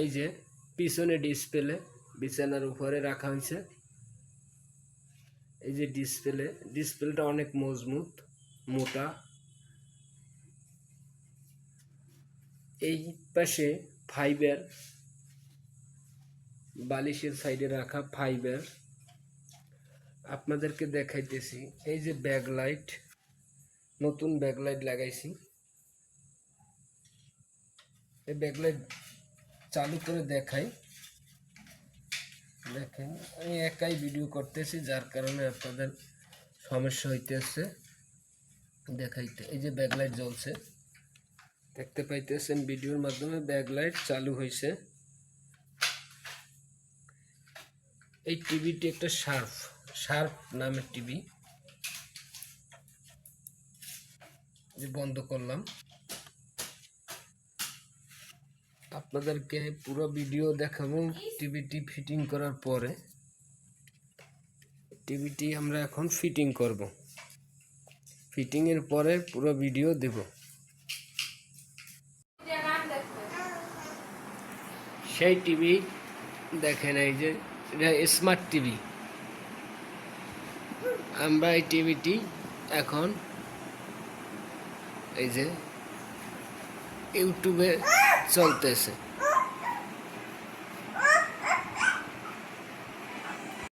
এই যে পিছনে ডিসপ্লে বিছানার উপরে রাখা হয়েছে। এই যে ডিসপ্লেটা অনেক মজবুত মোটা। এই পাশে ফাইবার বালিশের সাইডে রাখা ফাইবার আপনাদেরকে দেখাইতেছি। এই যে ব্যাকলাইট, নতুন ব্যাকলাইট লাগাইছি। এই ব্যাকলাইট চালু করে দেখাই। দেখেন আমি একাই ভিডিও করতেছি, যার কারণে আপনাদের সমস্যা হইতেছে দেখাইতে। এই যে ব্যাকলাইট জ্বলছে, দেখতে পাইতেছেন ভিডিওর মাধ্যমে ব্যাকলাইট চালু হয়েছে। এই টিভিটি একটা শার্প নামের টিভি। যে বন্ধ করলাম, আপনাদেরকে পুরো ভিডিও দেখাবো টিভিটি ফিটিং করার পরে। টিভিটি আমরা এখন ফিটিং করব, ফিটিংয়ের পরে পুরো ভিডিও দেব। সেই টিভি দেখেন, এই যে এটা স্মার্ট টিভি। আমরা এই টিভিটি এখন এই যে ইউটিউবে চলতেছে।